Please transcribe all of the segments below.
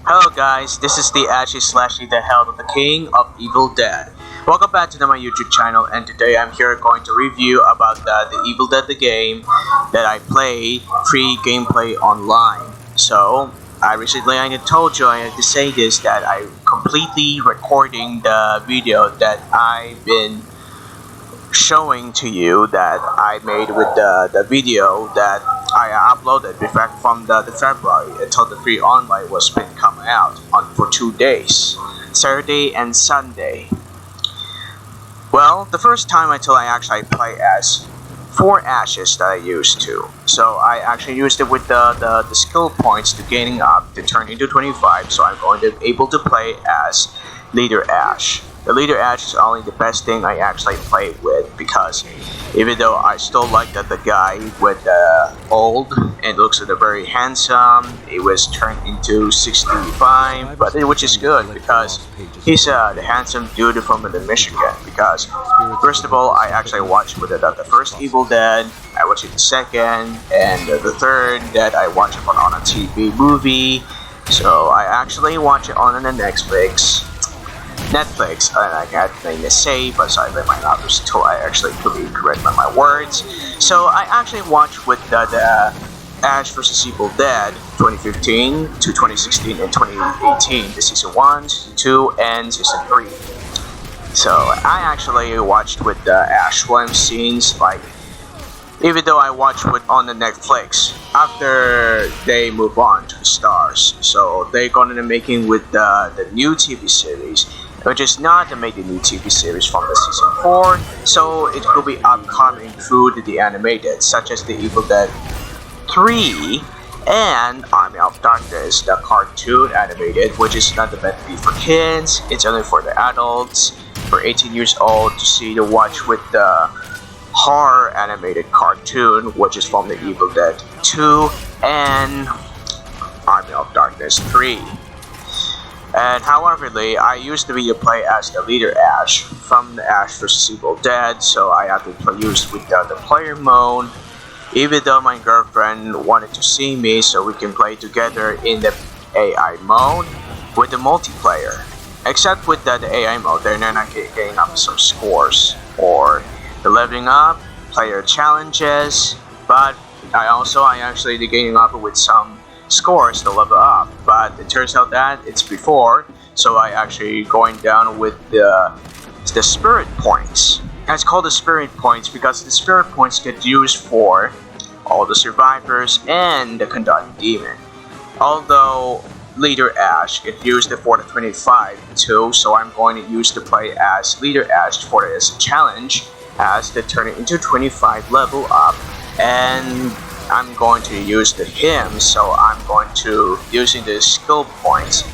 Hello guys, this is the Ashy Slashy the Hell of the King of Evil Dead. Welcome back to my YouTube channel, and today I'm here going to review about the Evil Dead the game that I play free gameplay online. So I recently told you I had to say this that I completely recording the video that I've been showing to you that I made with the video that I uploaded back from the February until the free online was been come out for 2 days, Saturday and Sunday. Well, the first time until I actually play as 4 ashes that I used to. So I actually used it with the skill points to gaining up to turn into 25, so I'm going to be able to play as Leader Ash. The Leader Ash is only the best thing I actually play with, because even though I still like the guy with the old and looks very handsome, it was turned into 65, but which is good because he's the handsome dude from the Michigan. Because first of all, I actually watched with the first Evil Dead, I watched the second, and the third that I watched on a TV movie. So I actually watch it on the Netflix, and I got nothing to say, but I read my novels until I actually fully correct my words. So I actually watched with the Ash vs Evil Dead 2015 to 2016 and 2018, the season 1, season 2, and season 3. So I actually watched with the Ash one scenes, like, even though I watched with on the Netflix, after they move on to the stars, so they're gonna be making with the new TV series, which is not to make the new TV series from the season 4, so it will be upcoming through the animated, such as the Evil Dead 3 and Army of Darkness, the cartoon animated, which is not meant to be for kids, it's only for the adults, for 18 years old to see to watch with the horror animated cartoon, which is from the Evil Dead 2 and Army of Darkness 3. And however, I used to be to play as the Leader Ash from the Ash vs Evil Dead, so I had to play used with the player mode, even though my girlfriend wanted to see me so we can play together in the AI mode with the multiplayer. Except with the AI mode, they're not getting up some scores or the leveling up, player challenges, but I actually getting up with some scores to level up, but it turns out that it's before, so I actually going down with the spirit points. And it's called the spirit points because the spirit points get used for all the survivors and the conducting demon. Although Leader Ash get used for the 25 too, so I'm going to use to play as Leader Ash for this challenge, as to turn it into 25 level up, and I'm going to use him, so I'm going to using the skill points.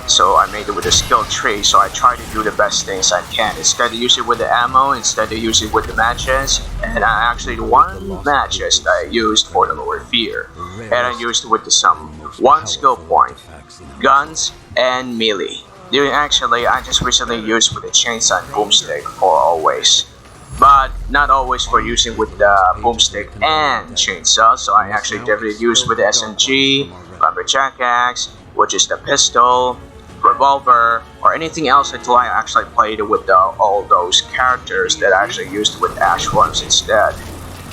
So I made it with a skill tree, so I try to do the best things I can. Instead of use it with the ammo, instead of use it with the matches, and I actually one matches that I used for the lower fear, and I used it with one skill point, guns and melee. Actually, I just recently used with the chainsaw and boomstick for always, but not always for using with the boomstick and chainsaw, so I actually definitely use with the SMG, lumberjack axe, which is the pistol, revolver, or anything else until I actually played with all those characters that I actually used with Ash Worms instead.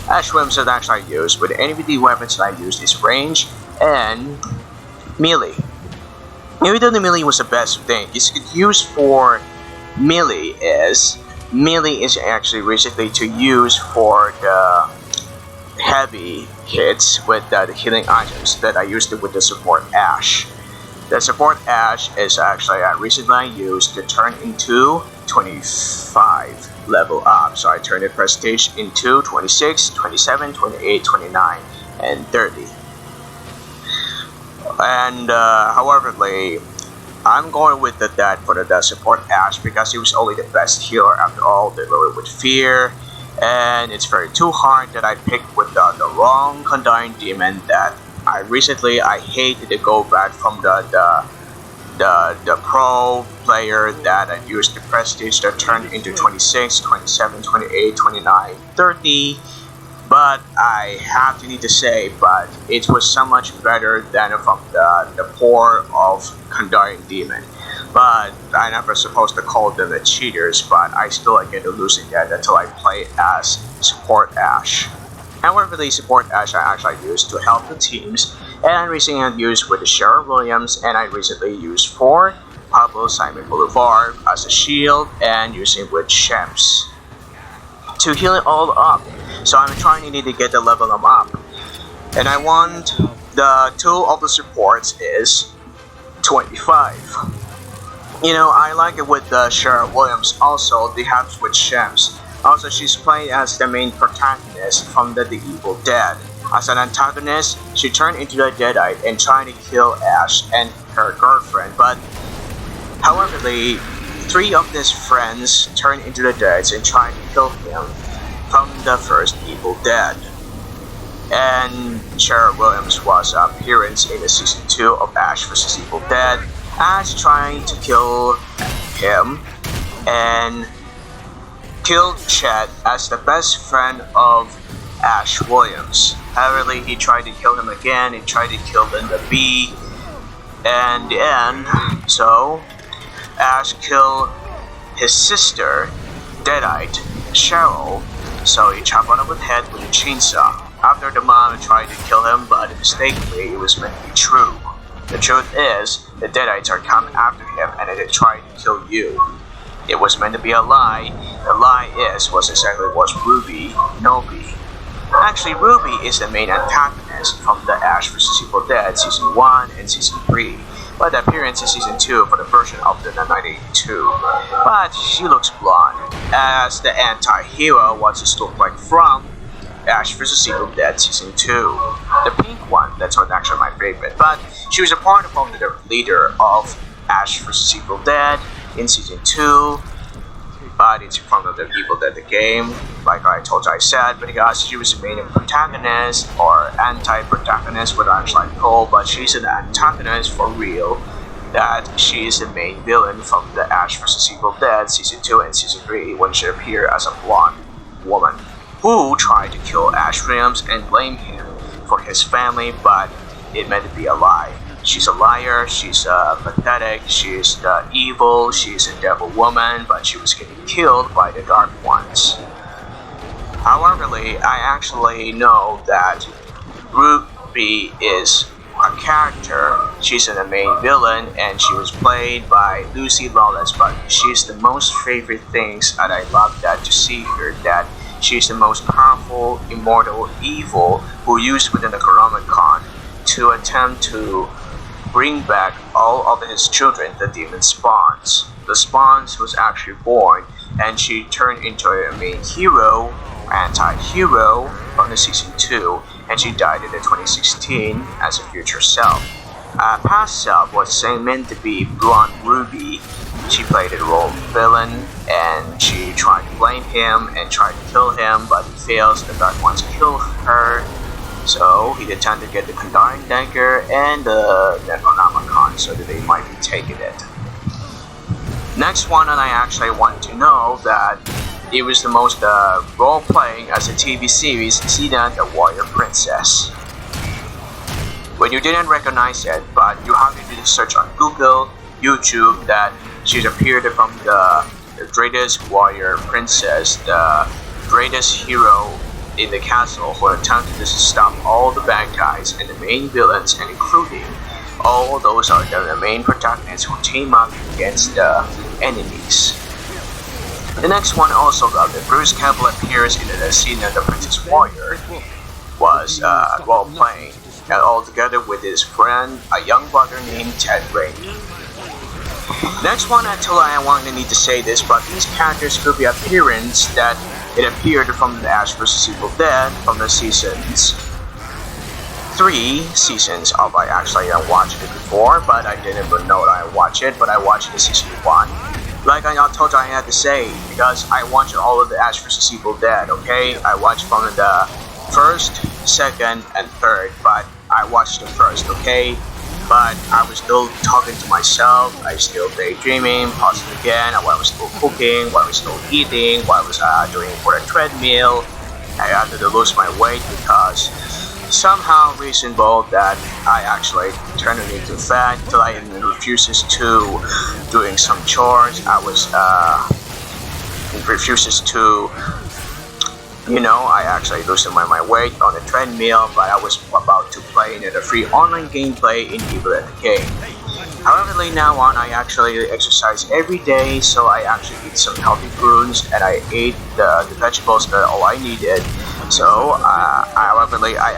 Ash Worms that actually I used with any of the weapons that I used is range and melee. Even though the melee was the best thing, it's used for melee is actually basically to use for the heavy hits with the healing items that I used with the support Ash. The support Ash is actually recently used to turn into 25 level up. So I turned the prestige into 26, 27, 28, 29, and 30. And however, I'm going with that for the support Ash because he was only the best healer after all, the lower with fear, and it's very too hard that I picked with the wrong conducting demon that I hated to go back from the pro player that I used the prestige that turned into 26, 27, 28, 29, 30. But I have to need to say, but it was so much better than from the poor of Kandarian Demon. But I never supposed to call them the cheaters, but I still get to losing that until I play as support Ash. However, the support Ash I actually used to help the teams, and recently I used with the Cheryl Williams, and I recently used for Pablo Simon Bolivar as a shield, and using with Shems to heal it all up. So I'm trying to need to get the level them up, and I want the tool of the supports is 25. You know, I like it with Cheryl Williams. Also, they have with Shems. Also, she's played as the main protagonist from the Evil Dead. As an antagonist, she turned into the Deadite and trying to kill Ash and her girlfriend. But however, the three of his friends turned into the Deadites and trying to kill him from the first Evil Dead. And Cheryl Williams was appearance in the season 2 of Ash vs Evil Dead. Ash trying to kill him and killed Chet as the best friend of Ash Williams. However, he tried to kill him again. He tried to kill Linda B. And the end. So Ash killed his sister, Deadite, Cheryl. So he chopped on him with head with a chainsaw. After the mom tried to kill him, but mistakenly it was meant to be true. The truth is, the Deadites are coming after him and they tried to kill you. It was meant to be a lie. The lie was Ruby Nobi. Actually, Ruby is the main antagonist from the Ash vs Evil Dead Season 1 and Season 3, but the appearance in Season 2 for the version of the 1982. But she looks blonde, as the anti-hero was just look like from Ash vs Evil Dead Season 2. The pink one, that's not actually my favorite, but she was a part of the leader of Ash vs Evil Dead in Season 2, but it's from the Evil Dead the game, like I told you I said, because she was the main protagonist or anti-protagonist, what I actually call, but she's an antagonist for real, that she is the main villain from the Ash vs Evil Dead Season 2 and Season 3 when she appeared as a blonde woman who tried to kill Ash Williams and blame him for his family, but it meant to be a lie. She's a liar, she's pathetic, she's evil, she's a devil woman, but she was getting killed by the Dark Ones. However, I actually know that Ruby is a character. She's the main villain, and she was played by Lucy Lawless, but she's the most favorite things that I love that to see her, that she's the most powerful, immortal, evil who used within the Kurama-Con to attempt to bring back all of his children, the demon spawns. The spawns was actually born, and she turned into a main hero, anti-hero from the Season 2, and she died in the 2016 as a future self. Past self was meant to be blonde Ruby. She played the role of villain, and she tried to blame him and tried to kill him, but he fails. The Dark Ones kill her. So he attempted to get the Kandarian Dagger and the Necronomicon so that they might be taking it. Next one, and I actually want to know that it was the most role-playing as a TV series, Xena the Warrior Princess. When you didn't recognize it, but you have to do the search on Google, YouTube, that she's appeared from the greatest warrior princess, the greatest hero in the castle who attempted to stop all the bad guys and the main villains, and including all those are the main protagonists who team up against the enemies. The next one also that Bruce Campbell appears in the Xena the Princess Warrior was role playing, and all together with his friend, a young brother named Ted Raimi. Next one, until I want to need to say this, but these characters could be appearance that it appeared from the Ash vs Evil Dead from the seasons 3 seasons of I actually watched it before, but I didn't even know that I watched it, but I watched the season 1. Like I told you I had to say, because I watched all of the Ash vs Evil Dead, okay? I watched from the first, second, and third, but I watched the first, okay? But I was still talking to myself, I was still daydreaming, pausing again, while I was still cooking, while I was still eating, while I was doing for a treadmill. I had to lose my weight because somehow reasonable that I actually turned it into fat till I refuses to doing some chores. I was refuses to, I actually losing my weight on the treadmill, but I was about to play in a free online gameplay in Evil at the Game. However, now on, I actually exercise every day, so I actually eat some healthy foods, and I ate the vegetables that all I needed. So, however, I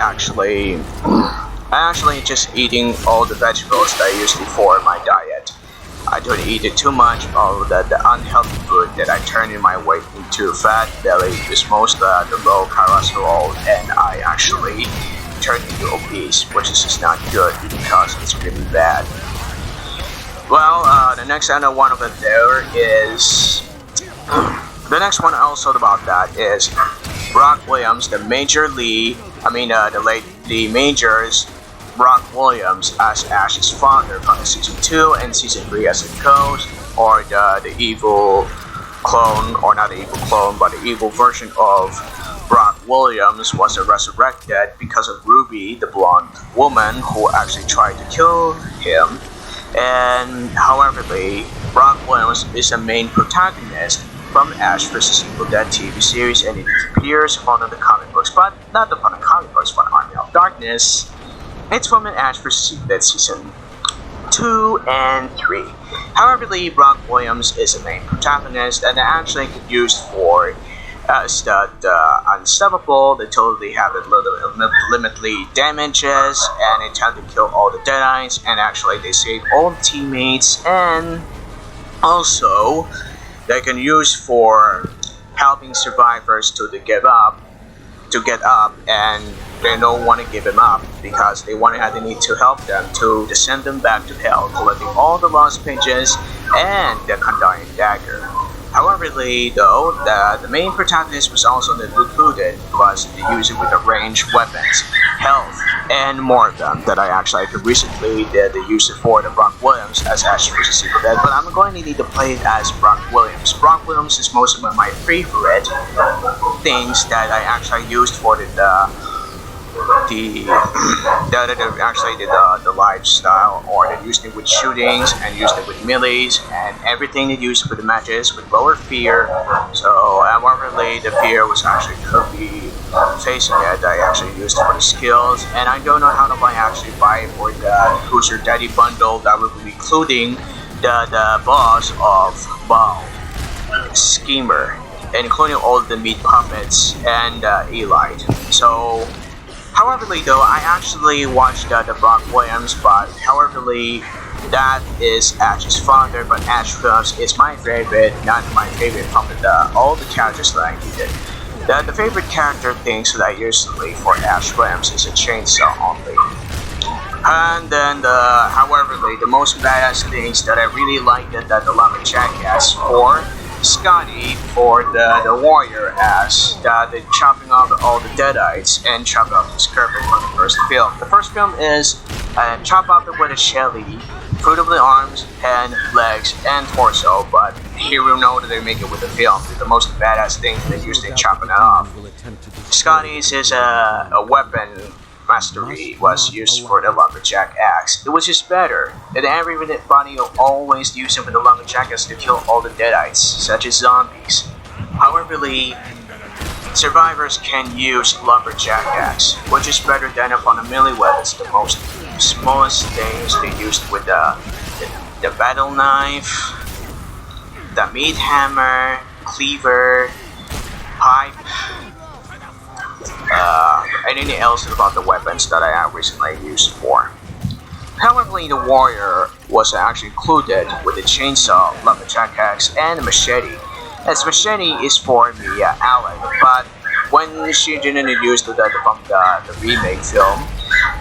actually just eating all the vegetables that I usually for my diet. I don't eat it too much of the unhealthy food that I turn in my weight into fat belly is most the low cholesterol, and I actually turn into obese, which is just not good because it's really bad. Well, the next other one of it there is the next one also about that is Brock Williams, the late Lee Majors, Brock Williams as Ash's father from season 2 and season 3 as it goes, or the evil clone, or not the evil clone, but the evil version of Brock Williams was resurrected because of Ruby, the blonde woman who actually tried to kill him. And however, Brock Williams is the main protagonist from Ash vs. Evil Dead TV series, and it appears from the comic books, but not from the comic books, but Army of Darkness. It's from an Ash vs. Evil Dead season 2 and 3. However, Brock Williams is the main protagonist, and actually could use for as the unstoppable. They totally have limitly damages, and they tend to kill all the Deadites, and actually they save all the teammates, and also they can use for helping survivors to get up, and they don't want to give them up because they need to help them to send them back to hell, collecting all the lost pages and the Kandarian dagger. However, the main protagonist was also included, was the user with the ranged weapons, health, and more of them that I actually recently did the user for the Brock Williams as Ash vs. Evil Dead, but I'm going to need to play it as Brock Williams. Brock Williams is most of my favorite things that I actually used for the lifestyle, or they used it with shootings and used it with melees and everything. They used with the matches with lower fear. So however, the fear was actually could be facing it. I actually used it for the skills, and I don't know how to buy it for the Who's Your Daddy bundle that will be including the boss of Baal, Schemer, including all the meat puppets and Elite. So however, I actually watched the Brock Williams, but however, that is Ash's father, but Ash Williams is my favorite, not my favorite from all the characters that I needed. The favorite character things that I usually for Ash Williams is a chainsaw only. And then, however, the most badass things that I really liked that the Lumberjack has for Scotty, for the warrior, as the chopping off all the Deadites and chopping off his carpet from the first film. The first film is chop off it with a Shelly, fruit of the arms, hand, legs, and torso, but here we know that they make it with the film. The most badass thing they use in chopping it off. Scotty's is a weapon mastery was used for the Lumberjack axe. It was just better, and everybody will always use it with the Lumberjack axe to kill all the Deadites, such as zombies. However, survivors can use Lumberjack axe, which is better than upon a melee weapons. The most smallest things they used with the battle knife, the meat hammer, cleaver, pipe, anything else about the weapons that I have recently used for. However, the warrior was actually included with the chainsaw, lumberjack axe, and machete. As machete is for Mia Allen, but when she didn't use the remake film,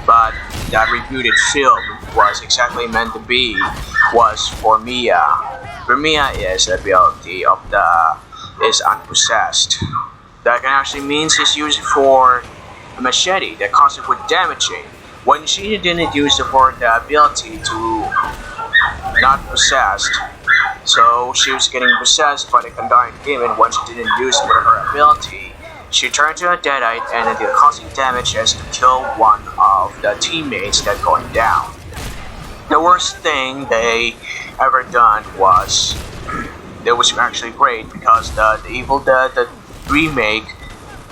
but the rebooted film was exactly meant to be was for Mia. For Mia is the ability of is unpossessed. That can actually means it's used for a machete that causes with damaging. When she didn't use it for the ability to not possessed, so she was getting possessed by the Kandarian demon when she didn't use it for her ability. she turned to a Deadite and did causing damages to kill one of the teammates that going down. The worst thing they ever done was, it was actually great because the Evil Dead the remake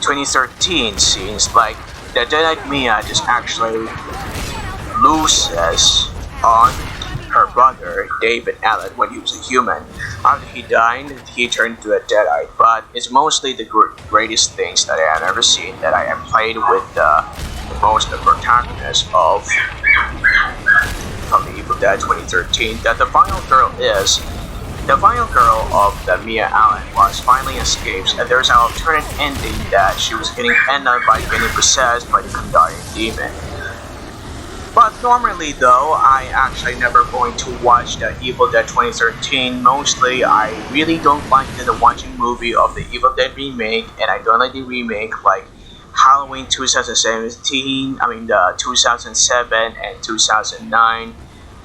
2013 scenes, like the Deadite Mia just actually loses on her brother David Allen when he was a human. After he died, he turned to a Deadite, but it's mostly the greatest things that I have ever seen, that I have played with the most the protagonists of from the Evil Dead 2013, that the final girl is the final girl of the Mia Allen was finally escapes, and there's an alternate ending that she was getting ended up by getting possessed by the Kandarian demon. But normally though, I actually never going to watch the Evil Dead 2013. Mostly, I really don't like the watching movie of the Evil Dead remake, and I don't like the remake like Halloween 2017, the 2007 and 2009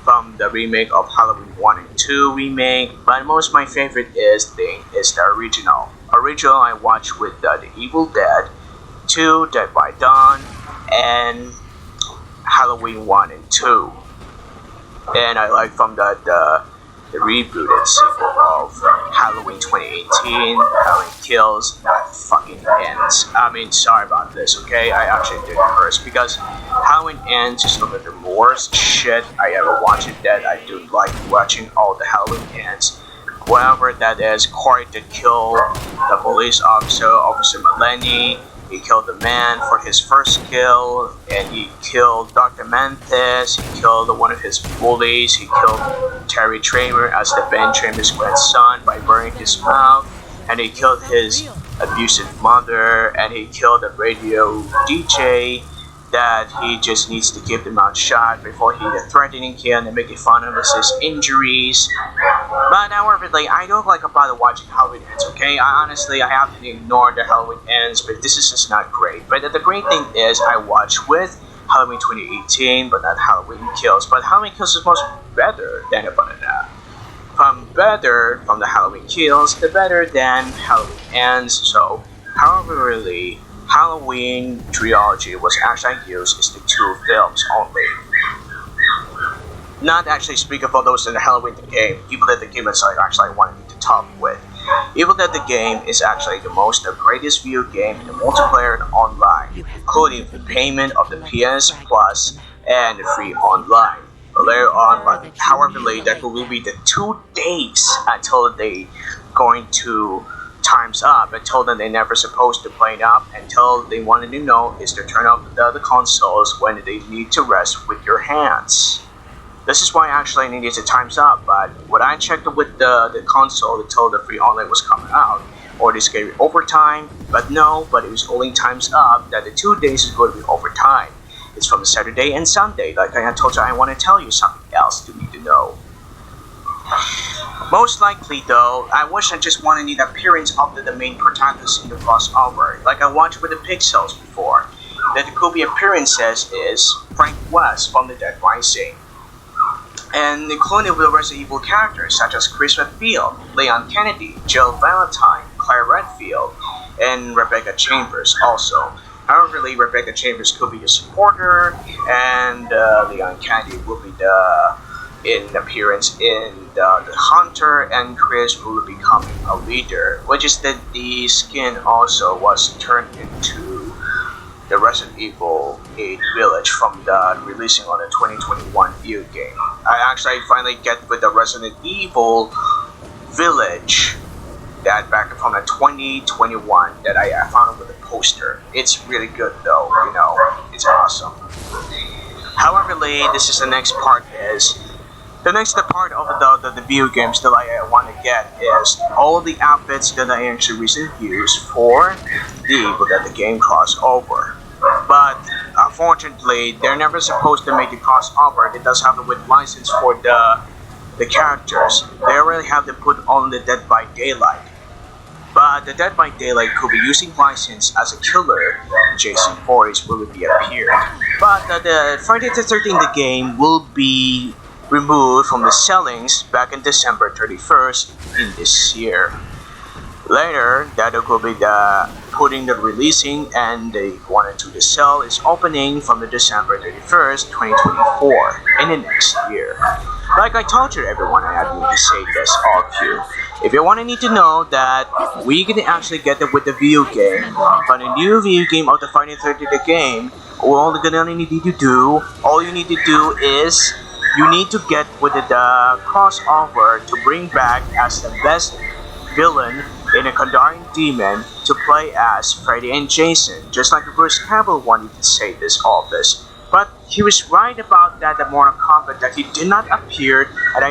from the remake of Halloween 1 and 2 remake, but most my favorite is the original. Original I watched with the Evil Dead 2, Dead by Dawn, and Halloween 1 and 2. And I like from the rebooted sequel of Halloween 2018, Halloween Kills, that fucking ends. Sorry about this, okay? I actually did it first because Halloween Ends is one of the worst shit I ever watched. That I do like watching all the Halloween Ends. Whatever that is, Corey did kill the police officer, Officer Melanie. He killed the man for his first kill, and he killed Dr. Mantis, he killed one of his bullies, he killed Terry Tramer as the Ben Tramer's grandson by burning his mouth, and he killed his abusive mother, and he killed the radio DJ that he just needs to keep the mouth shut before he threatening him and making fun of his injuries. But however, I don't like about watching Halloween Ends, okay? I have to ignore the Halloween Ends, but this is just not great. But the great thing is I watch with Halloween 2018, but not Halloween Kills. But Halloween Kills is much better than from the Halloween Kills, the better than Halloween Ends. So, however, Halloween trilogy was actually used is the 2 films only. Not actually speaking of those in the Halloween the game. Evil Dead the game is I wanted to talk with. Evil Dead the game is actually the greatest video game in the multiplayer and online, including the payment of the PS Plus and the free online. Later on, but however, that will be the 2 days until they going to times up. I told them they never supposed to play it up until they wanted to know is to turn off the consoles when they need to rest with your hands. This is why actually I needed to times up, but when I checked with the console, they told the free online was coming out, or they gave it overtime, but it was only times up that the 2 days is going to be overtime. It's from Saturday and Sunday. Like I told you, I want to tell you something else you need to know. Most likely though, I wish I just wanted the appearance of the main protagonist in the crossover, like I watched with the Pixels before. That the could be appearances is Frank West from the Dead Rising, and including with the Resident Evil characters such as Chris Redfield, Leon Kennedy, Jill Valentine, Claire Redfield, and Rebecca Chambers also. However, Rebecca Chambers could be a supporter, and Leon Kennedy will be in appearance in the Hunter, and Chris will be becoming a leader, which is that the skin also was turned into the Resident Evil 8 Village from the releasing on the 2021 video game. I actually finally get with the Resident Evil Village that back from the 2021 that I found with the poster. It's really good though, it's awesome. However, this is the next part is the next part of the video games that I want to get is all the outfits that I actually recently used for the game crossover. But unfortunately, they're never supposed to make the crossover. It does have a with license for the characters. They already have to put on the Dead by Daylight. But the Dead by Daylight could be using license as a killer. Jason Voorhees will be appeared. But the Friday the 13th the game will be removed from the sellings back in December 31st in this year. Later, that will be the putting the releasing and the 1 and 2 the sale is opening from the December 31st, 2024 in the next year. Like I told you everyone, I need to say this all of you. If you want to need to know that we can actually get it with the video game, but the new video game of the Friday 13th game, all you need to do is you need to get with the crossover to bring back as the best villain in a Conjuring Demon to play as Freddy and Jason, just like Bruce Campbell wanted to say all this. But he was right about that the Mortal Kombat that he did not appear, and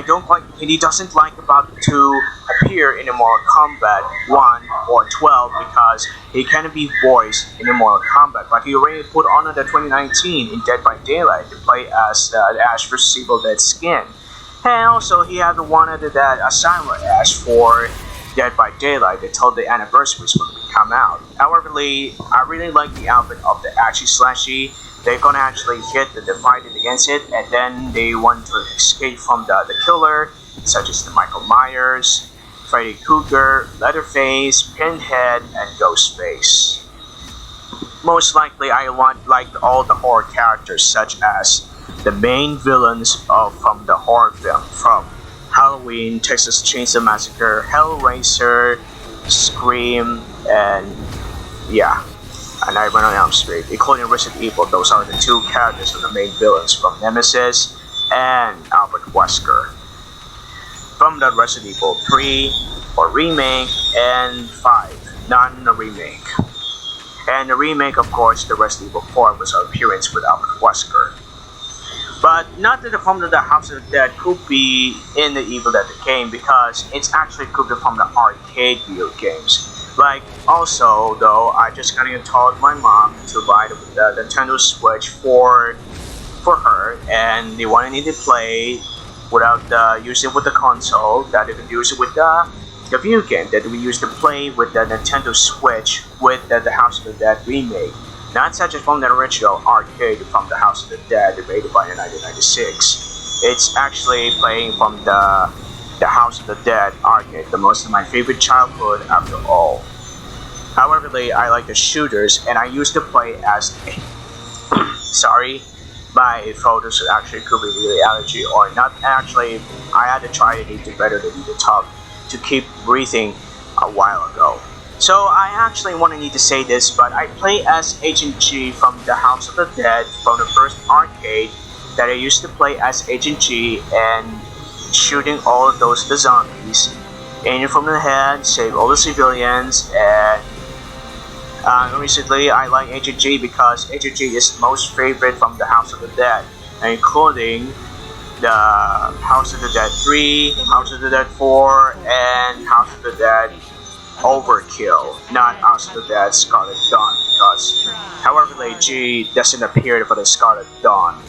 he doesn't like about to appear in the Mortal Kombat 1 or 12 because he cannot be voiced in the Mortal Kombat. But he already put on the 2019 in Dead by Daylight to play as the Ash vs Evil Dead skin, and also he had wanted that Samurai Ash for Dead by Daylight until the anniversary is going to come out. However, I really like the outfit of the Ashy Slashy. They're gonna actually hit the fighting against it, and then they want to escape from the killer, such as the Michael Myers, Freddy Krueger, Leatherface, Pinhead, and Ghostface. Most likely, I want like all the horror characters, such as the main villains from the horror film, from Halloween, Texas Chainsaw Massacre, Hellraiser, Scream, and yeah. And Nightmare on Elm Street, including Resident Evil. Those are the two characters of the main villains from Nemesis and Albert Wesker. From the Resident Evil 3 or remake and 5, non-remake. And the remake, of course, the Resident Evil 4 was an appearance with Albert Wesker. But not that from the House of the Dead could be in the Evil Dead game, because it's actually could be from the arcade video games. Like, also, though, I just kind of told my mom to buy the Nintendo Switch for her, and they wanted to play without using it with the console, that they could use it with the video game that we used to play with the Nintendo Switch with the House of the Dead remake. Not such as from the original arcade from the House of the Dead made by in 1996. It's actually playing from the House of the Dead arcade, the most of my favorite childhood after all. However, I like the shooters, and I used to play as sorry, my photos actually could be really allergy or not. Actually, I had to try to eat it better than the top to keep breathing a while ago. So I actually want to need to say this, but I play as Agent G from the House of the Dead from the first arcade that I used to play as Agent G and shooting all of the zombies, aiming from the head, save all the civilians, and recently I like Agent G because Agent G is most favorite from the House of the Dead, including the House of the Dead 3, House of the Dead 4, and House of the Dead Overkill, not House of the Dead Scarlet Dawn, because however G doesn't appear for the Scarlet Dawn,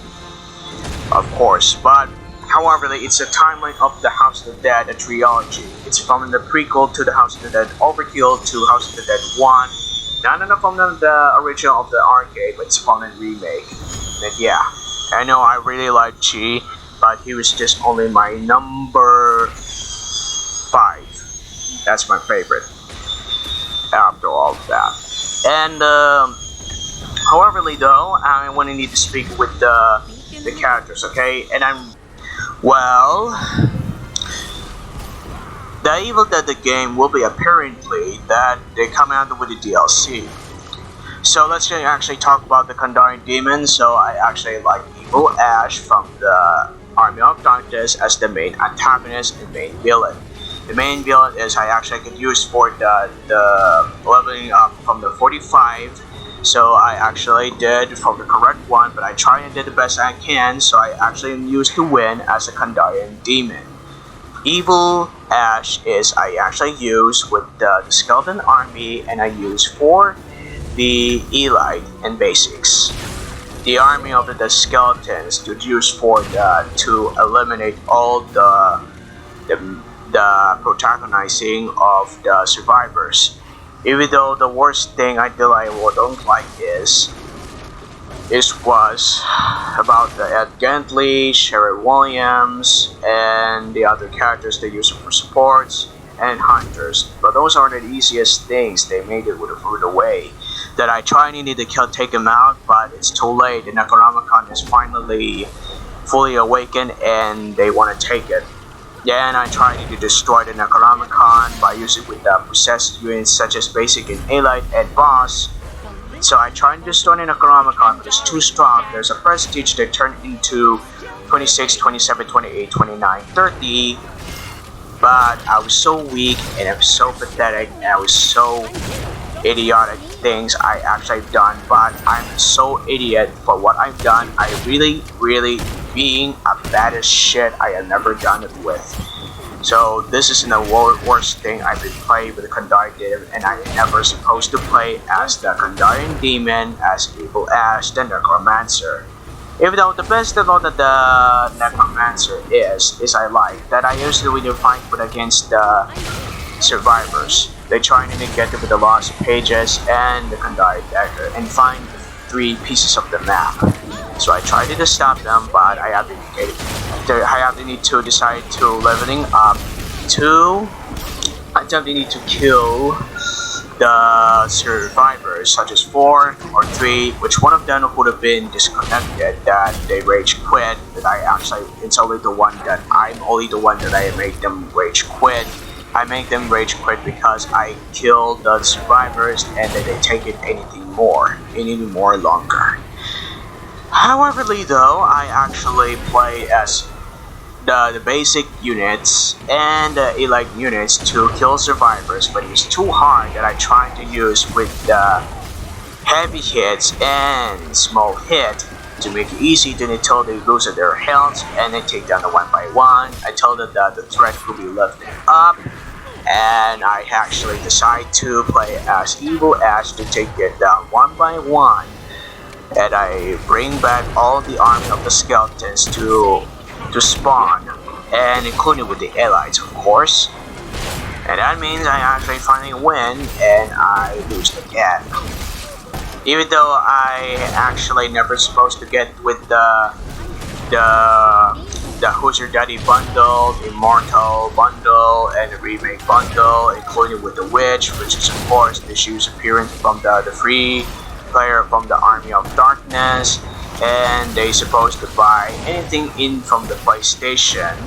of course, but however, it's a timeline of the House of the Dead, a trilogy. It's from the prequel to the House of the Dead Overkill to House of the Dead 1. Not from the original of the arcade, but it's from the remake. And yeah, I know I really like G, but he was just only my number 5. That's my favorite. After all of that. And however, though, I want to need to speak with the characters, okay? And well, the Evil Dead the game will be apparently that they come out with the DLC. So let's actually talk about the Conjuring Demon. So I actually like Evil Ash from the Army of Darkness as the main antagonist and main villain. The main villain is I actually could use for the leveling up from the 45. So I actually did from the correct one, but I tried and did the best I can, so I actually used to win as a Conjuring Demon. Evil Ash is I actually use with the Skeleton Army, and I use for the Elite and Basics. The army of the skeletons to use for to eliminate all the protagonizing of the survivors. Even though the worst thing I don't like was about the Ed Gentley, Sherry Williams, and the other characters they use for supports. and hunters, but those are the easiest things. They made it with a way that I try needed to take them out, but it's too late. The Necronomicon is finally fully awakened and they want to take it. Then I tried to destroy the Necronomicon by using with the possessed units such as basic and allied and boss. So I tried to destroy the Necronomicon, but it's too strong. There's a prestige that turned into 26, 27, 28, 29, 30. But I was so weak and I was so pathetic and I was so idiotic things I actually done. But I'm so idiot for what I've done. I really being a baddest shit I have never done it with. So this is the worst thing I've been playing with the Kandarian Demon, and I am never supposed to play as the Kandarian Demon, as Evil Ash, the Necromancer. Even though the best about the Necromancer is I like that I usually fight with against the survivors. They try to get with the lost pages and the Kandarian Dagger and find 3 pieces of the map. So I tried to stop them, but I have to need to decide to leveling up to attempting to kill the survivors, such as 4 or 3, which one of them would have been disconnected, that they rage quit. That it's only the one that I'm only the one that I make them rage quit. I make them rage quit because I kill the survivors and then they take it any more longer. However, though, I actually play as the basic units and the elite units to kill survivors, but it's too hard that I try to use with the heavy hits and small hit to make it easy until they lose their health and then take down the one by one until the threat will be lifted up. And I actually decide to play as Evil Ash to take it down one by one. And I bring back all the army of the skeletons to spawn, and including with the allies, of course. And that means I actually finally win, and I lose again. Even though I actually never supposed to get with the Who's Your Daddy bundle, the Immortal bundle, and the Remake bundle, including with the Witch, which is of course the shoes appearance from the free player from the Army of Darkness, and they supposed to buy anything in from the PlayStation,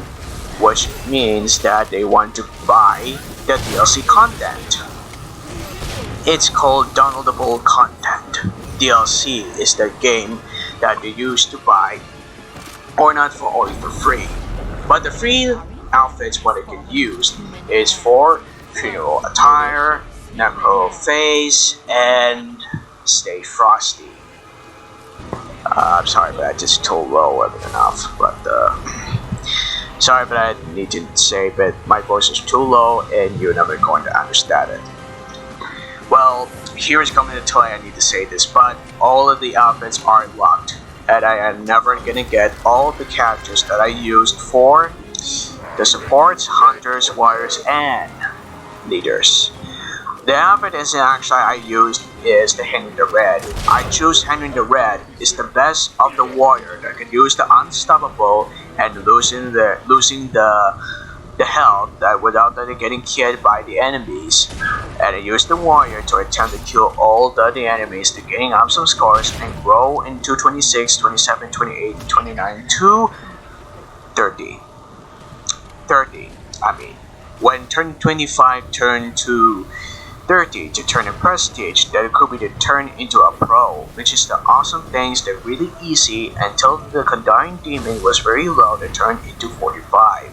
which means that they want to buy the DLC content. It's called downloadable content. DLC is the game that they used to buy, or not for only for free. But the free outfits what it can use is for funeral attire, necro face, and Stay Frosty. I'm sorry, but I just too low wasn't enough. But sorry, but I need to say, but my voice is too low, and you're never going to understand it. Well, here is coming to tell you I need to say this, but all of the outfits are locked, and I am never gonna get all the characters that I used for the supports, hunters, warriors, and leaders. The outfit is actually I used is the Henry the Red. I choose Henry the Red. Is the best of the warrior that can use the unstoppable and losing the health that without that getting killed by the enemies. And I use the warrior to attempt to kill all the enemies to gain up some scores and grow into 26, 27, 28, 29 to 30. 30. I mean, when turn 25 turn to 30 to turn a prestige, that it could be to turn into a pro, which is the awesome things that really easy until the Kandarian Demon was very low to turn into 45.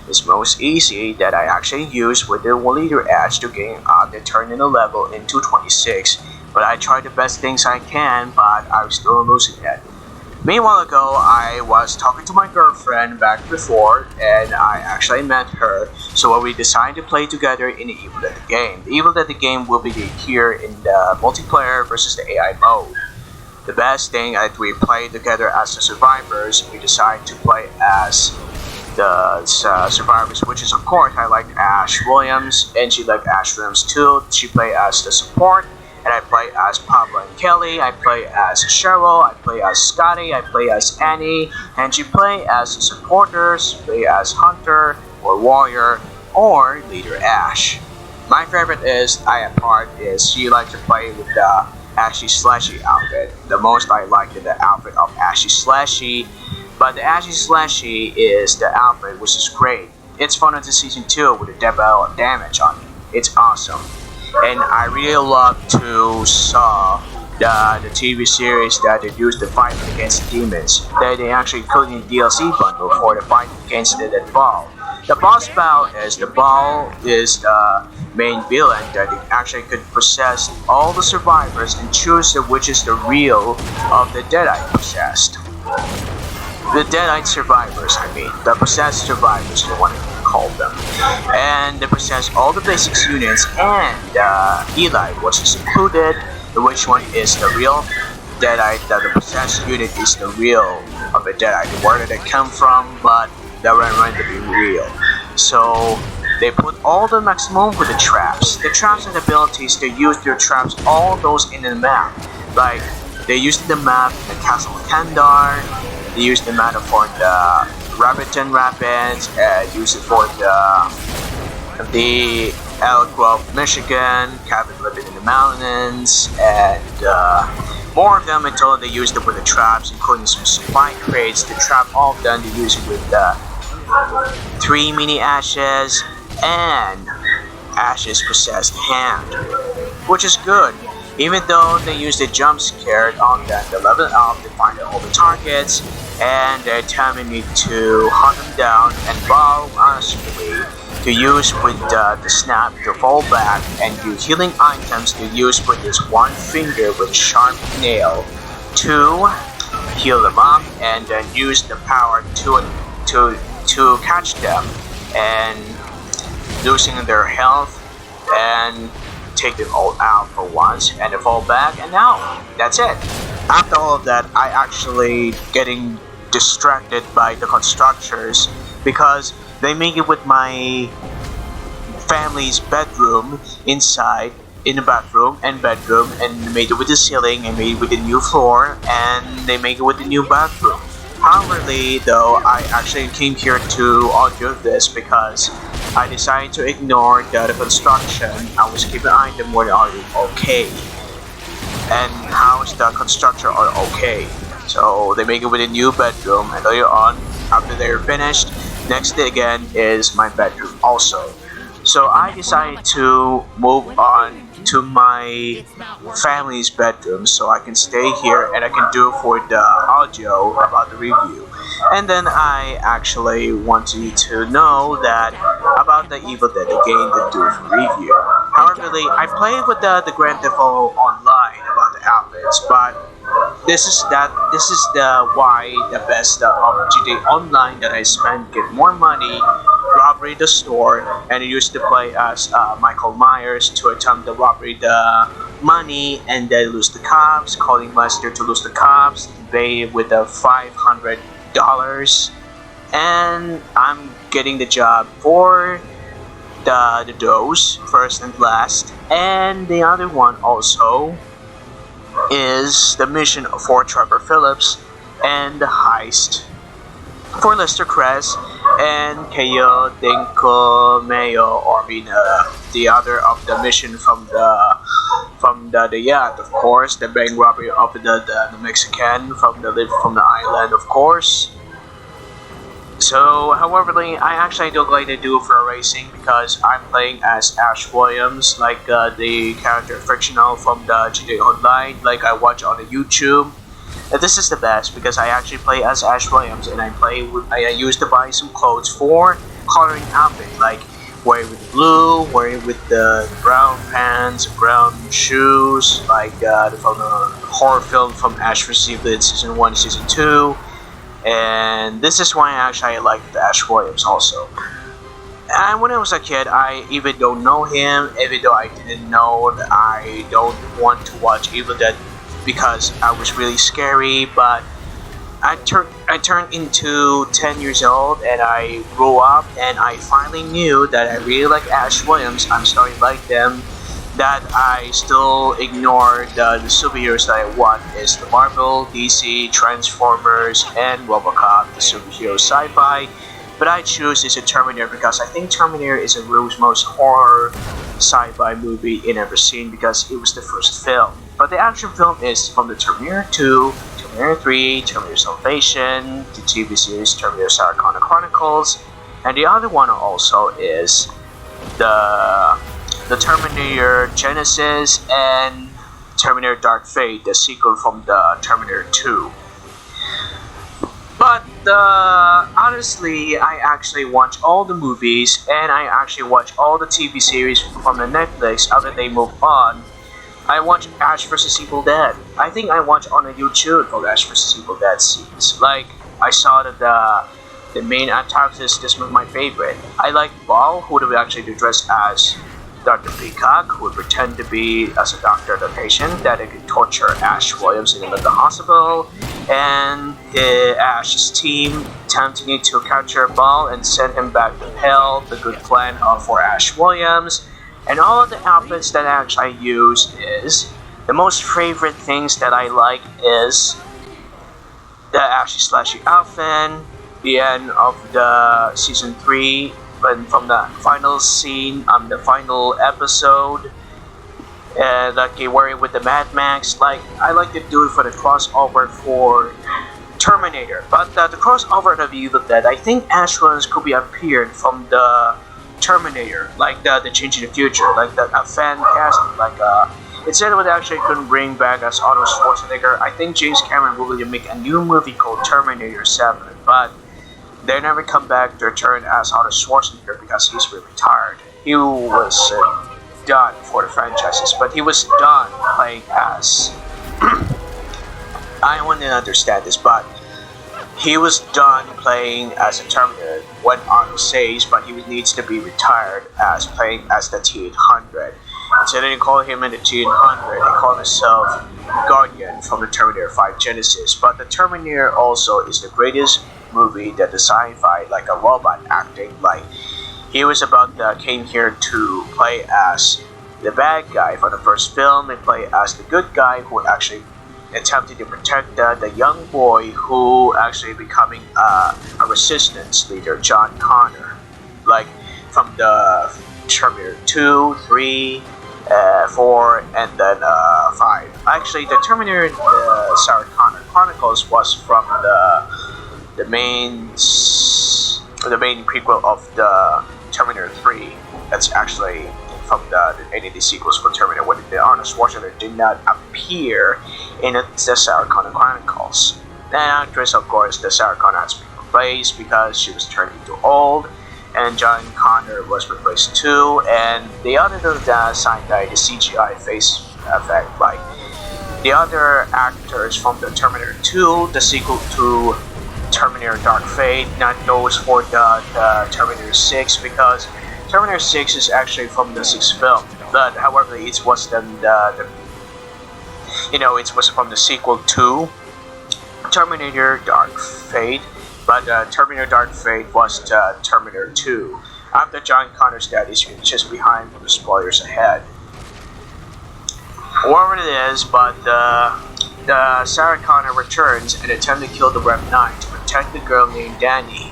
It's most easy that I actually use with the leader edge to gain the turn in a level into 26, but I try the best things I can, but I'm still losing it. Meanwhile ago, I was talking to my girlfriend back before, and I actually met her, so we decided to play together in the Evil Dead game. The Evil Dead game will be here in the multiplayer versus the AI mode. The best thing that we play together as the survivors, we decide to play as the survivors, which is of course I like Ash Williams, and she liked Ash Williams too. She played as the support, and I play as Pablo and Kelly, I play as Cheryl, I play as Scotty, I play as Annie, and she play as supporters, play as Hunter or Warrior, or Leader Ash. My favorite part is she likes to play with the Ashy Slashy outfit. The most I like is the outfit of Ashy Slashy, but the Ashy Slashy is the outfit which is great. It's fun into Season 2 with the double of damage on it. It's awesome. And I really love to saw the TV series that they used to fight against demons. They actually put in DLC bundle for the fight against the Baal. The boss Baal is the main villain that actually could possess all the survivors and choose which is the real of the Deadite possessed. The Deadite survivors, the possessed survivors, you want to call them. And they possess all the basics units, and Eli was included. Which one is the real Deadite? That the possessed unit is the real of the Deadite. Where did it come from? But that were meant to be real. So they put all the maximum for the traps. The traps and abilities, they use their traps, all those in the map. Like they used the map in the Castle of Kandar. They used the map for the Rabbiton Rapids. Use it for the Elk Grove, Michigan, cabin living in the mountains, and more of them until they used it with the traps, including some supply crates. To trap all of them, they use it with 3 mini Ashes and Ash's possessed hand, which is good. Even though they use the jump scare on them, they level up, they find all the targets, and they tell me to hunt them down and Baal honestly to use with the snap to fall back and use healing items to use with this one finger with a sharp nail to heal them up, and then use the power to catch them and losing their health and take them all out for once and they fall back, and now that's it. After all of that, I actually getting distracted by the constructors because they make it with my family's bedroom inside in the bathroom and bedroom, and they made it with the ceiling and made it with the new floor, and they make it with the new bathroom. However, though, I actually came here to audio this because I decided to ignore the construction. I was keeping an eye on them when are okay and how is the construction are okay. So they make it with a new bedroom, and later on, after they're finished, next day again is my bedroom also. So I decided to move on to my family's bedroom so I can stay here and I can do for the audio about the review. And then I actually want you to know that about the Evil Dead, the game to do for review. However, I played with the Grand Theft Auto Online about the outfits, but this is the why the best of GTA Online that I spend get more money, robbery the store, and I used to play as Michael Myers to attempt the robbery the money and then lose the cops, calling Lester to lose the cops, pay with the $500, and I'm getting the job for the dose first and last, and the other one also is the mission for Trevor Phillips and the heist for Lester Kress and Kayo Dinko Mayo, or the other of the mission from the yacht, of course, the bank robbery of the Mexican from the island, of course. So, however, I actually don't like to do for racing because I'm playing as Ash Williams, like the character fictional from the GTA Online, like I watch on the YouTube. And this is the best because I actually play as Ash Williams, and I used to buy some clothes for coloring outfit, like wearing with blue, wearing with the brown pants, brown shoes, like from the horror film from Ash vs. Evil Dead Season 1 and Season 2. And this is why I like the Ash Williams also. And when I was a kid, I even don't know him, even though I didn't know that I don't want to watch Evil Dead because I was really scary, but I turned into 10 years old and I grew up and I finally knew that I really like Ash Williams. I'm starting to like them. That I still ignore the superheroes that I want is the Marvel, DC, Transformers, and Robocop, the superhero sci-fi. but I choose is a Terminator because I think Terminator is the world's most horror sci-fi movie in ever seen because it was the first film. But the action film is from the Terminator 2, Terminator 3, Terminator Salvation, the TV series Terminator Sarah Connor Chronicles, and the other one also is the Terminator Genesis and Terminator Dark Fate, the sequel from the Terminator 2. But honestly, I actually watch all the movies and I actually watch all the TV series from the Netflix after they move on. I watch Ash vs Evil Dead. I think I watch on a YouTube for the Ash vs Evil Dead scenes. Like I saw that the main antagonist is my favorite. I like Ball, who would actually dressed as Dr. Peacock, who would pretend to be as a doctor of the patient that it could torture Ash Williams in the hospital, and Ash's team attempting to capture Ball and send him back to hell. The good plan for Ash Williams, and all of the outfits that I use is the most favorite things that I like is the Ashy Slashy outfit. The end of the season 3. And from the final scene, the final episode, like wearing with the Mad Max, like I like to do it for the crossover for Terminator. But the crossover of Evil Dead, I think Ash Williams could be appeared from the Terminator, like the Change in the Future, like a fantastic, like instead of it actually couldn't bring back as Arnold Schwarzenegger. I think James Cameron will make a new movie called Terminator 7, but they never come back to return as Arnold Schwarzenegger because he's retired. He was done for the franchises, but he was done playing as. I want to understand this, but he was done playing as a Terminator when Arnold says, but he needs to be retired as playing as the T-800. So they didn't call him in the T-800, they call himself Guardian from the Terminator 5 Genesis. But the Terminator also is the greatest movie that the sci-fi, like a robot acting, like he was came here to play as the bad guy for the first film and play as the good guy who actually attempted to protect the young boy who actually becoming a resistance leader, John Connor, like from the Terminator 2, 3, 4, and then 5. Actually, the Terminator Sarah Connor Chronicles was from the main prequel of the Terminator 3. That's actually from any of the sequels for Terminator when the Arnold Schwarzenegger did not appear in the Sarah Connor Chronicles. The actress, of course, the Sarah Connor has been replaced because she was turning too old, and John Connor was replaced too, and the other side the CGI face effect, like the other actors from the Terminator 2, the sequel to Terminator Dark Fate, not those for the Terminator 6, because Terminator 6 is actually from the 6th film, but however it was then it was from the sequel to Terminator Dark Fate, but Terminator Dark Fate was Terminator 2. After John Connor's death, is just behind for the spoilers ahead. Whatever it is, but the Sarah Connor returns and attempts to kill the Rep 9 to protect the girl named Danny.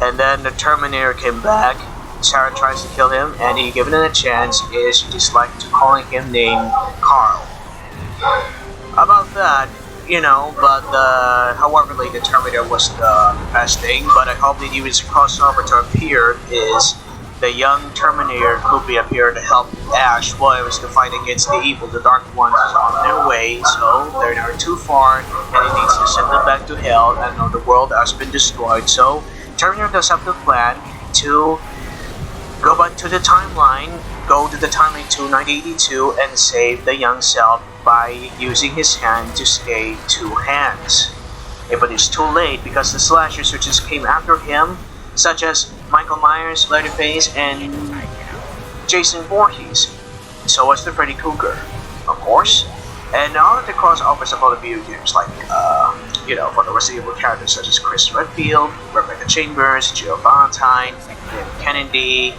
And then the Terminator came back. Sarah tries to kill him, and he given it a chance is she disliked calling him named Carl. About that, but however the Terminator was the best thing, but I hope that he was crossover to appear is the young Terminator could be appear to help Ash Williams to fight against the evil, the Dark Ones is on their way, so they're not too far, and he needs to send them back to hell, and the world has been destroyed, so Terminator does have the plan to go back to the timeline, go to the timeline to 1982 and save the young self by using his hand to stay two hands. But it's too late because the slashers who just came after him, such as Michael Myers, Leatherface, and Jason Voorhees. So was the Freddy Krueger, of course. And all of the crossovers of other video games, like, for the Resident Evil characters such as Chris Redfield, Rebecca Chambers, Jill Valentine, Lynn Kennedy,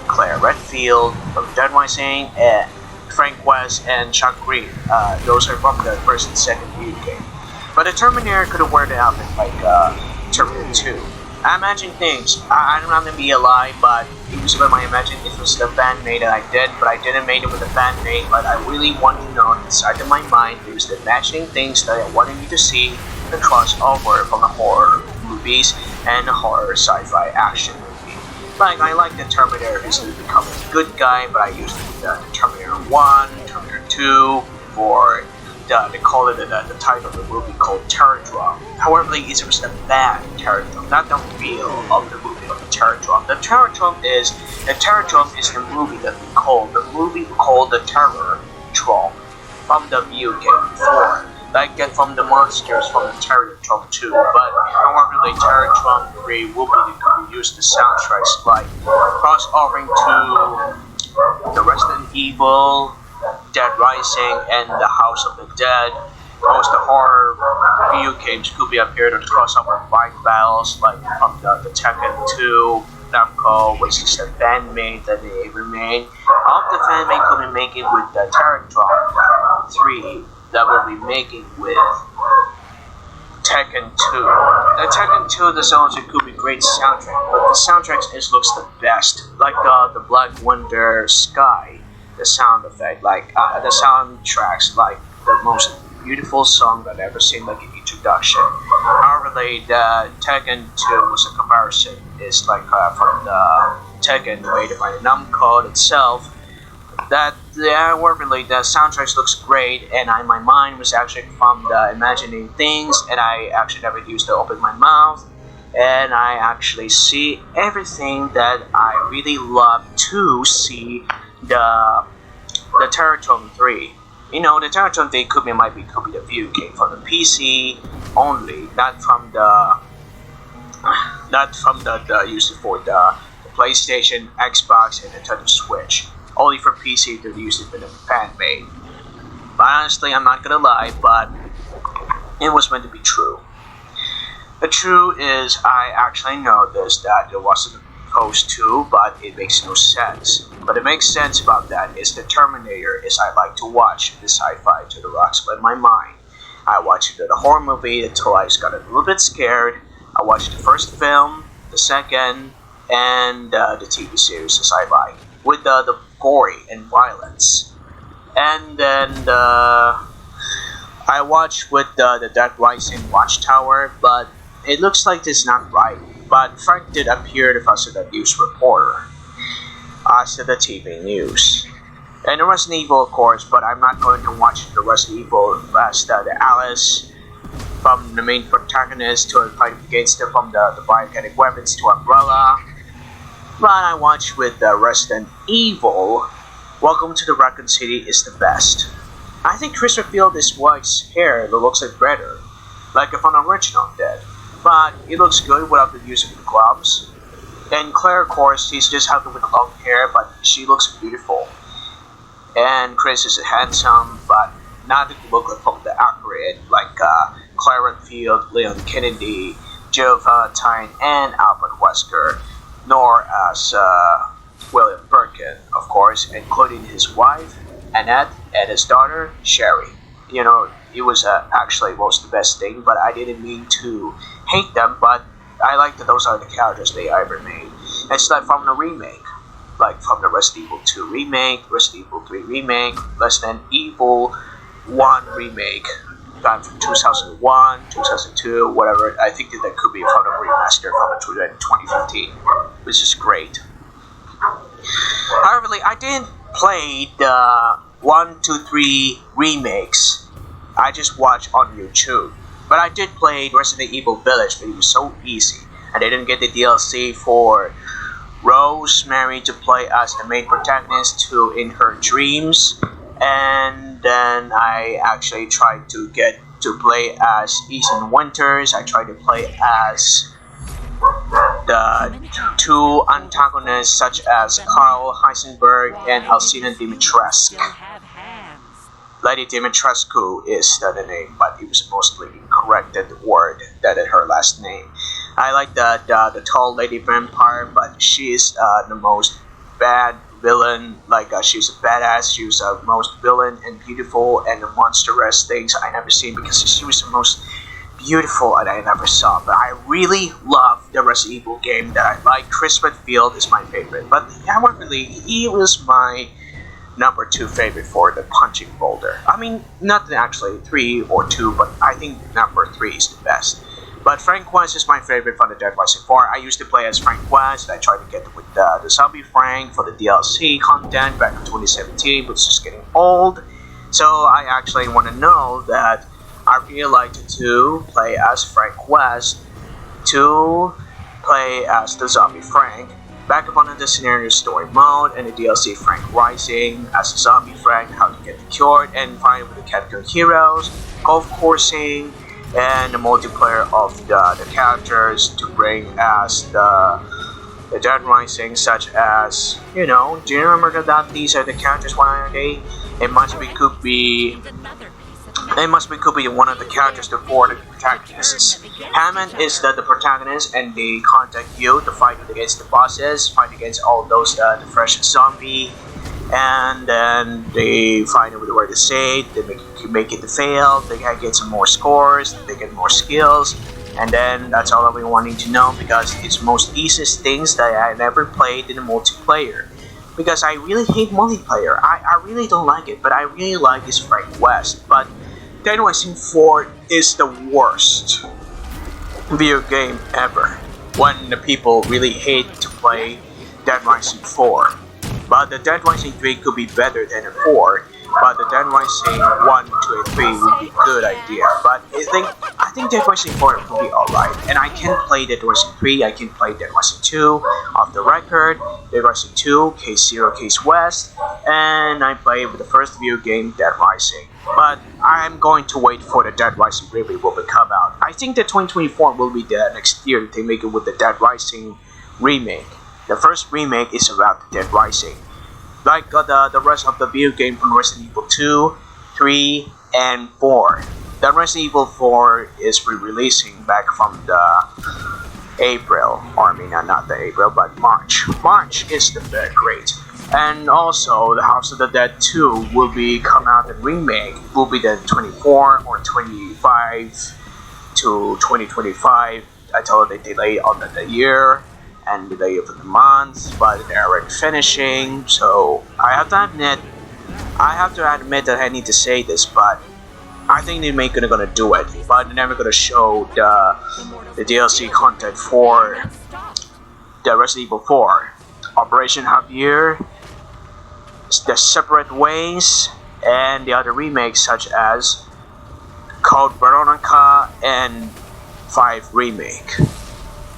Claire Redfield from Dead Rising, and Frank West and Chuck Green. Those are from the first and second video game. But the Terminator could have worn the outfit like Terminator 2. I imagine things. I'm not gonna be a lie, but it was about my imagination. It was the fan made that I did, but I didn't make it with the fan made. But I really want to know inside of my mind, it was the imagining things that I wanted you to see the crossover from the horror movies and the horror sci-fi action movie. Like I like the Terminator is to become a good guy, but I used the Terminator 1, Terminator 2 for they call it the title of the movie called Terror Drum. However, it was the bad Terror Drum, not the real of the movie of the Terror Drum. The Terror Drum is the movie that we called the Terror Drum from the video game before. Like get from the monsters from the Terror Drum 2. But however, the Terror Drum 3 will be used the soundtracks like crossovering to the Resident Evil, Dead Rising, and the House of the Dead. Most of the horror video games could be appeared on the crossover fight battles, like from the Tekken 2, Namco, which is the fan made that they remain. All the fan made could be making with the Terror Drum 3 that will be making with Tekken 2. The Tekken 2, the soundtrack could be great soundtrack, but the soundtrack looks the best, like the Black Wonder Sky. The sound effect, like the soundtracks, like the most beautiful song that I've ever seen, like an introduction. However, the Tekken 2 was a comparison. It's like from the Tekken made by Namco itself. That really the soundtracks looks great, and my mind was actually from the imagining things, and I actually never used to open my mouth, and I actually see everything that I really love to see. The Terror Drum 3. You know, the Terror Drum 3 could be the view game from the PC only, not from the used for the PlayStation, Xbox, and Nintendo Switch. Only for PC to use it with a fan made. But honestly, I'm not gonna lie, but it was meant to be true. The truth is, I actually noticed that it wasn't supposed to, but it makes no sense. But it makes sense about that is the Terminator is I like to watch the sci-fi to the rocks but in my mind. I watched the horror movie until I got a little bit scared. I watched the first film, the second, and the TV series as I like, with the gory and violence. And then I watched with the Dead Rising Watchtower, but it looks like it's not right. But Frank did appear as the news reporter, as the TV news. And the Resident Evil, of course, but I'm not going to watch the Resident Evil as the Alice from the main protagonist to fight against her from the biokinetic weapons to Umbrella. But I watched with the Resident Evil. Welcome to the Raccoon City is the best. I think Christopher Field's wife's hair looks like better, like from the original Dead. But it looks good without the use of the gloves. And Claire, of course, she's just happy with long hair, but she looks beautiful. And Chris is handsome, but not to look like the accurate, like Claire Redfield, Leon Kennedy, Joe Valentine, and Albert Wesker, nor as William Birkin, of course, including his wife, Annette, and his daughter, Sherry. You know, it was actually most the best thing, but I didn't mean to hate them, but I like that those are the characters they ever made. It's like from the remake, like from the Resident Evil 2 remake, Resident Evil 3 remake, Resident Evil 1 remake, done from 2001, 2002, whatever. I think that could be from the remaster from 2015, which is great. However, I didn't play the 1, 2, 3 remakes. I just watched on YouTube. But I did play Resident Evil Village, but it was so easy. And I didn't get the DLC for Rosemary to play as the main protagonist in her dreams. And then I actually tried to get to play as Ethan Winters. I tried to play as the two antagonists such as Carl Heisenberg and Alcina Dimitrescu. Lady Dimitrescu is the name, but it was mostly corrected word that is her last name. I like the tall lady vampire, but she is the most bad villain. Like she's a badass. She was the most villain and beautiful and the monstrous things I never seen because she was the most beautiful that I never saw. But I really love the Resident Evil game that I like. Chris Redfield is my favorite, but however, he was my number 2 favorite for the punching boulder. I mean, not actually 3 or 2, but I think number 3 is the best. But Frank West is my favorite for the Dead Rising 4. I used to play as Frank West. I tried to get with the Zombie Frank for the DLC content back in 2017, which is getting old. So I actually want to know that I really like to play as Frank West, to play as the Zombie Frank, back up on the scenario story mode, and the DLC Frank Rising as a Zombie Frank, how to get cured, and find with the Capcom heroes, golf coursing, and the multiplayer of the characters to bring as the Dead Rising, such as, you know, do you remember that these are the characters? What are they? It must be could be one of the characters before the protagonists. Hammond is the protagonist, and they contact you to fight against the bosses, fight against all those the fresh zombie, and then they find out where to say they make it to fail. They can get some more scores, they get more skills, and then that's all that we wanting to know, because it's most easiest things that I never played in a multiplayer. Because I really hate multiplayer. I really don't like it, but I really like this Frank West. But Dead Rising 4 is the worst video game ever, when the people really hate to play Dead Rising 4. But the Dead Rising 3 could be better than a 4, but the Dead Rising 1, 2, and 3 would be a good idea. But I think Dead Rising 4 will be alright, and I can play Dead Rising 3, I can play Dead Rising 2 off the record, Dead Rising 2, Case Zero, Case West, and I played with the first video game, Dead Rising. But I'm going to wait for the Dead Rising remake will come out. I think that 2024 will be the next year they make it with the Dead Rising remake. The first remake is about the Dead Rising. Like the rest of the video game from Resident Evil 2, 3, and 4. The Resident Evil 4 is re-releasing back from the April, or I mean not the April, but March. March is the great. And also, the House of the Dead 2 will be come out and remake. Will be the 24 or 25 to 2025. I told they delay on the year and delay for the month, but they're already finishing. So I have to admit that I need to say this, but I think they're gonna do it, but they're never gonna show the DLC content for the Resident Evil 4. Operation Javier, The Separate Ways, and the other remakes such as Code Veronica and 5 Remake,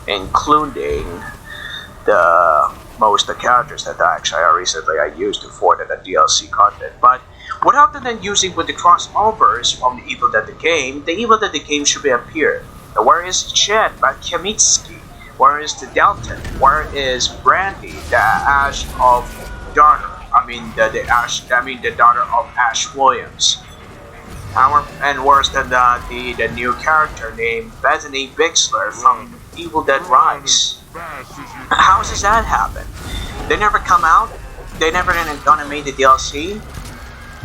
including most of the characters that I used for the DLC content. But without them using with the crossovers from the Evil Dead the game should be appeared. Where is Chet by Kamitsky? Where is the Delta? Where is Brandy, the Ash of daughter? I mean the daughter of Ash Williams. And where's the new character named Bethany Bixler from Evil Dead Rise? How does that happen? They never come out. They never gonna make the DLC.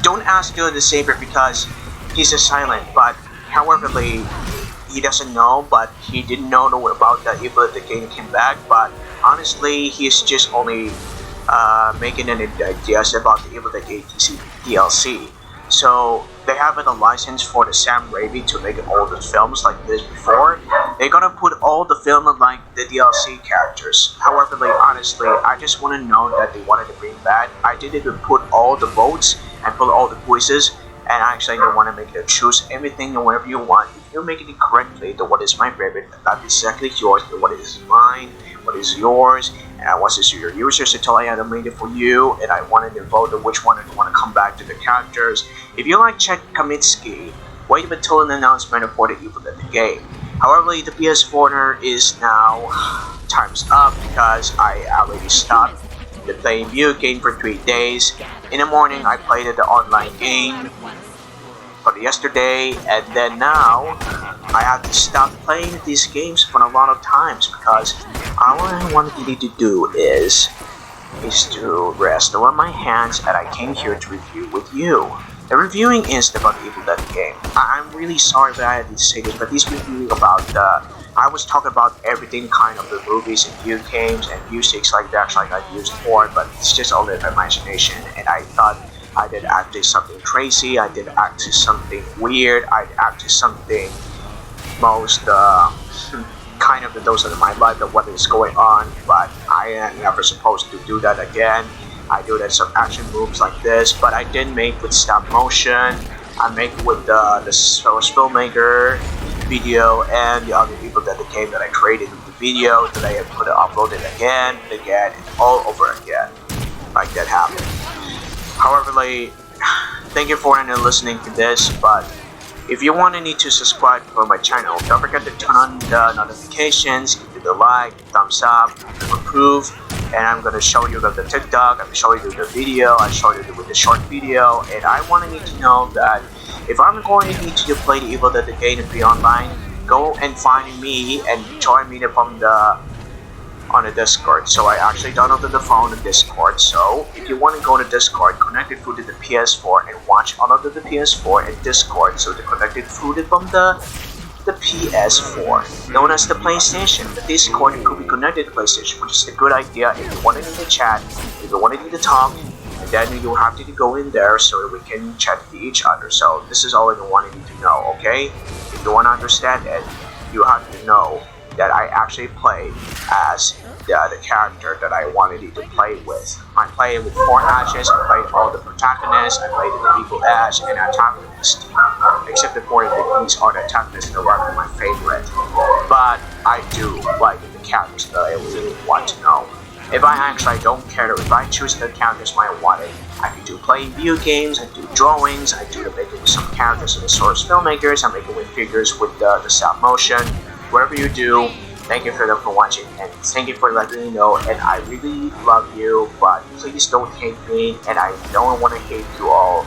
Don't ask Gil the Saber because he's a silent. But however, he doesn't know. But he didn't know about the Evil Dead the game came back. But honestly, he's just only making an ideas about the Evil Dead DLC. So they have a license for the Sam Raimi to make all the films like this before. They're gonna put all the film like the DLC characters. However, honestly, I just want to know that they wanted to bring back. I didn't put all the votes and put all the voices, and actually they want to make it choose everything and whatever you want. If you're making it correctly, then what is my favorite, that's exactly yours. Then what is mine, what is yours, and what is your users until I animated for you, and I wanted to vote on which one I want to come back to the characters. If you like Chet Kamitsky, wait until an announcement for the Evil Dead the game. However, the PS4 is now time's up because I already stopped the playing video game for 3 days. In the morning, I played the online game for yesterday, and then now I have to stop playing these games for a lot of times because all I wanted to do is to rest on my hands, and I came here to review with you. The reviewing is about the Evil Dead game. I'm really sorry that I had to say this, but this reviewing about I was talking about everything kind of the movies and video games and music like that, like I used before, but it's just all in my imagination, and I thought I did actually something crazy, I did actually something weird, I did actually something most kind of those in my life of what is going on, but I am never supposed to do that again. I do that some action moves like this, but I did make with stop motion. I make with the filmmaker video and the other people that the game that I created with the video that I have put it uploaded again and again and all over again. Like that happened. However, like, thank you for listening to this, but if you want to need to subscribe for my channel, don't forget to turn on the notifications, give the like, thumbs up, approve, and I'm going to show you the TikTok, I'm going to show you the video, I show you with the short video, and I want to need to know that if I'm going to need to play the Evil Dead game and be online, go and find me and join me from on the Discord. So I actually downloaded the phone and Discord. So if you want to go to Discord, connect it through to the PS4 and watch all of the PS4 and Discord. So the connected through from the PS4, known as the PlayStation. The Discord could be connected to PlayStation, which is a good idea if you want to chat, if you want to talk, and then you have to go in there so that we can chat with each other. So this is all I wanted you to know, okay? If you want to understand it, you have to know that I actually play as the character that I wanted you to play with. I played with 4 Ashes, I played all the protagonists, I played the evil Ash and antagonist. Except the 4 that these are the antagonists that are my favorite. But I do like the characters that I really want to know. If I actually don't care, if I choose the characters I wanted, I can do playing video games, I do drawings, I do making with some characters and the source filmmakers, I make it with figures with the stop motion. Whatever you do, thank you for watching, and thank you for letting me know, and I really love you, but please don't hate me, and I don't want to hate you all.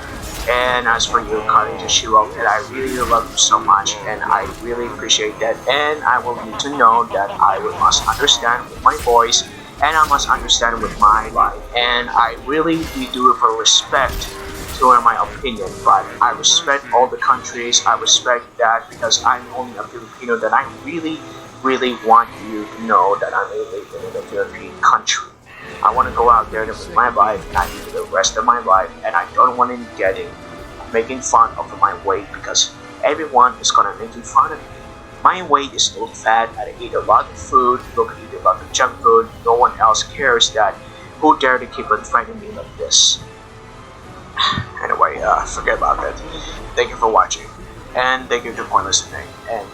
And as for you, Kari Toshiro, and I really love you so much, and I really appreciate that, and I will need to know that I must understand with my voice, and I must understand with my life, and I really do it for respect to my opinion, but I respect all the countries, I respect that because I'm only a Filipino, that I really want you to know that I'm living in a Philippine country. I want to go out there with my life, and I do the rest of my life, and I don't want to making fun of my weight because everyone is gonna make fun of me. My weight is still fat, I eat a lot of food, look, eat a lot of junk food, no one else cares that, who dare to keep on threatening me like this. Anyway, forget about that. Thank you for watching, and thank you for listening, and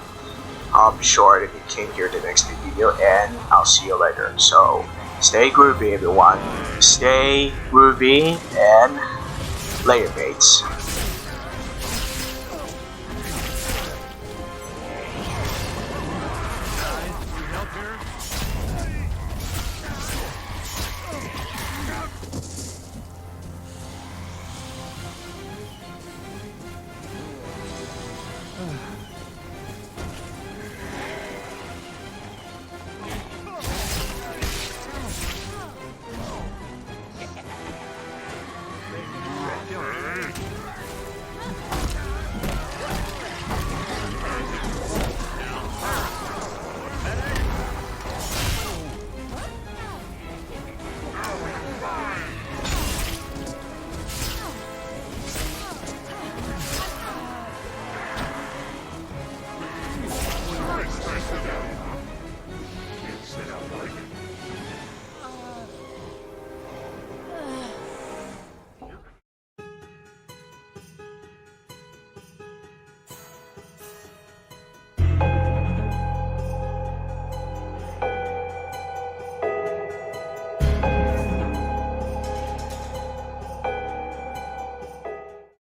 I'll be sure that you came here to the next video, and I'll see you later. So, stay groovy everyone, stay groovy, and later mates.